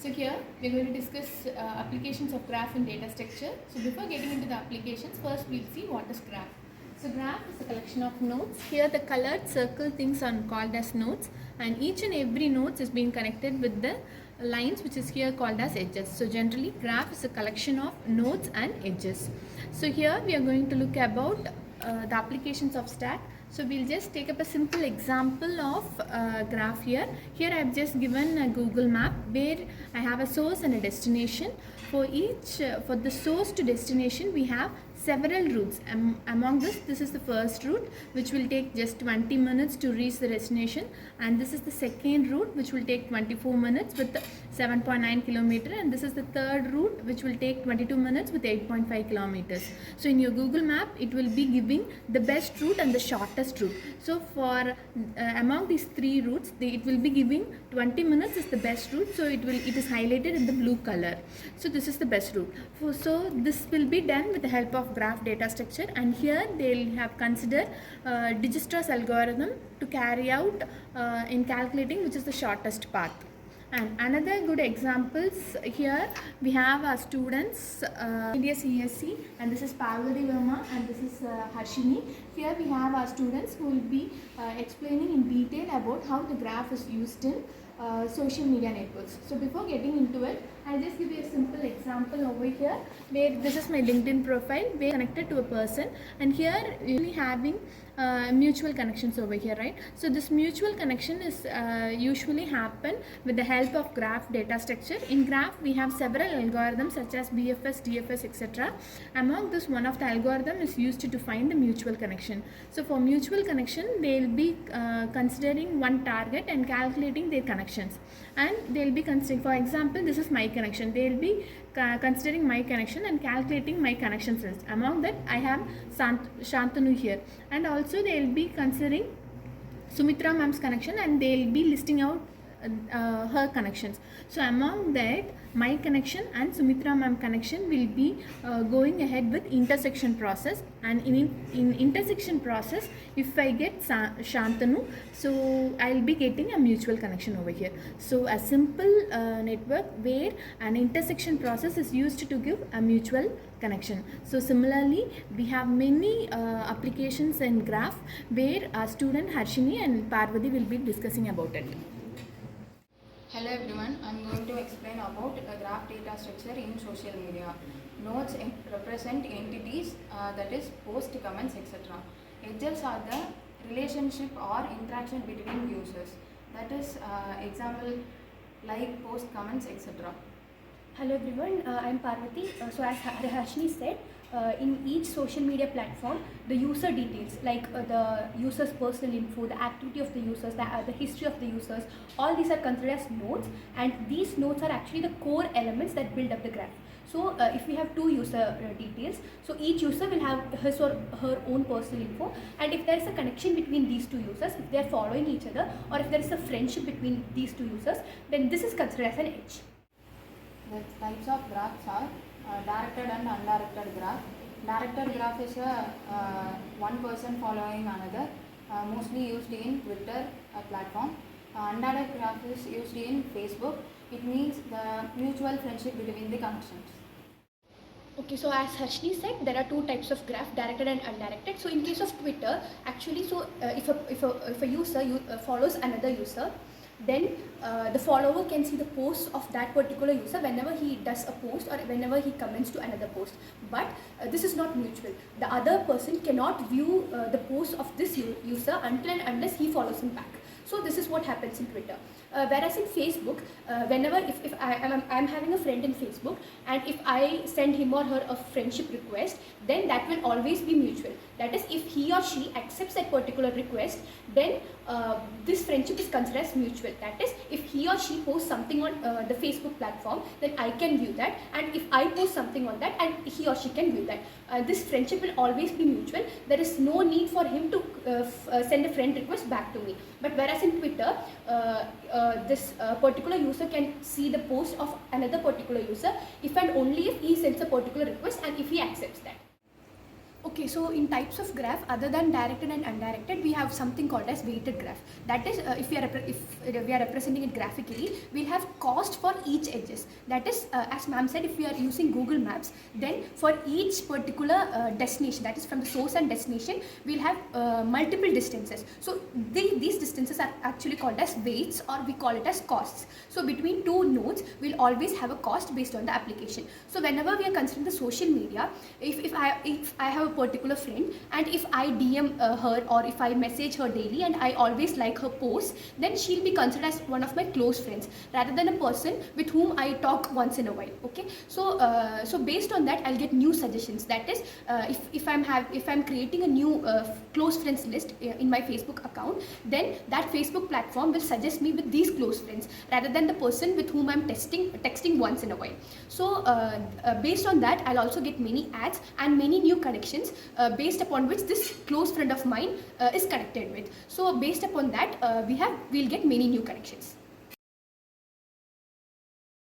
So here we are going to discuss applications of graph in data structure. So before getting into the applications, first we'll see what is graph. So graph is a collection of nodes. Here the colored circle things are called as nodes, and each and every node is being connected with the lines which is here called as edges. So generally graph is a collection of nodes and edges. So here we are going to look about the applications of stack. So we'll just take up a simple example of graph here. Here I have just given a Google map where I have a source and a destination. For for the source to destination, we have several routes. Among this is the first route, which will take just 20 minutes to reach the destination, and this is the second route, which will take 24 minutes with 7.9 kilometer, and this is the third route, which will take 22 minutes with 8.5 kilometers. So in your Google map, it will be giving the best route and the shortest route. So for among these three routes, it will be giving 20 minutes is the best route, so it is highlighted in the blue color. So this is the best route. So this will be done with the help of graph data structure, and here they'll have considered Dijistra's algorithm to carry out in calculating which is the shortest path. And another good examples, here we have our students, India CSC, and this is Parvati Verma, and this is Harshini. Here we have our students who will be explaining in detail about how the graph is used in social media networks. So before getting into it, I'll just give you a simple example over here, where this is my LinkedIn profile, where connected to a person, and here usually having mutual connections over here, right? So this mutual connection is usually happen with the help of graph data structure. In graph we have several algorithms such as BFS, DFS, etc. Among this, one of the algorithm is used to find the mutual connection. So for mutual connection, they will be considering one target and calculating their connections, and they will be considering, for example, this is my connection. They will be considering my connection and calculating my connections list. Among that, I have Shantanu here, and also they will be considering Sumitra ma'am's connection, and they will be listing out her connections. So among that, my connection and Sumitra ma'am connection will be going ahead with intersection process, and in intersection process, if I get Shantanu, so I will be getting a mutual connection over here. So a simple network where an intersection process is used to give a mutual connection. So similarly, we have many applications in graph where our student Harshini and Parvati will be discussing about it. Hello everyone, I am going to explain about graph data structure in social media. Nodes represent entities, that is post, comments, etc. Edges are the relationship or interaction between users, that is example like, post, comments, etc. Hello everyone, I am Parvati. So as Harshini said, in each social media platform, the user details like the user's personal info, the activity of the users, the history of the users, all these are considered as nodes, and these nodes are actually the core elements that build up the graph. So if we have two user details, so each user will have his or her own personal info, and if there is a connection between these two users, if they are following each other, or if there is a friendship between these two users, then this is considered as an edge. The types of graphs are directed and undirected graph. Directed graph is one person following another, mostly used in Twitter platform. Undirected graph is used in Facebook. It means the mutual friendship between the connections. Okay, so as Harshini said, there are two types of graph, directed and undirected. So in case of Twitter, actually, so if a user follows another user, then the follower can see the posts of that particular user whenever he does a post or whenever he comments to another post. But this is not mutual. The other person cannot view the post of this user until and unless he follows him back. So this is what happens in Twitter. Whereas in Facebook, whenever if I'm having a friend in Facebook, and if I send him or her a friendship request, then that will always be mutual. That is, if he or she accepts that particular request, then this friendship is considered as mutual. That is, if he or she posts something on the Facebook platform, then I can view that, and if I post something on that, and he or she can view that, this friendship will always be mutual. There is no need for him to send a friend request back to me. But whereas in Twitter, this particular user can see the post of another particular user if and only if he sends a particular request and if he accepts that. Okay, so in types of graph, other than directed and undirected, we have something called as weighted graph. That is, if we are representing it graphically, we'll have cost for each edges. That is, as ma'am said, if we are using Google Maps, then for each particular destination, that is from the source and destination, we'll have multiple distances. So these distances are actually called as weights, or we call it as costs. So between two nodes, we'll always have a cost based on the application. So whenever we are considering the social media, if I have a particular friend, and if I DM her, or if I message her daily and I always like her posts, then she'll be considered as one of my close friends rather than a person with whom I talk once in a while. Okay, so so based on that, I'll get new suggestions. That is, if I'm creating a new close friends list in my Facebook account, then that Facebook platform will suggest me with these close friends rather than the person with whom I'm texting once in a while. So based on that, I'll also get many ads and many new connections based upon which this close friend of mine is connected with. So based upon that, we'll get many new connections.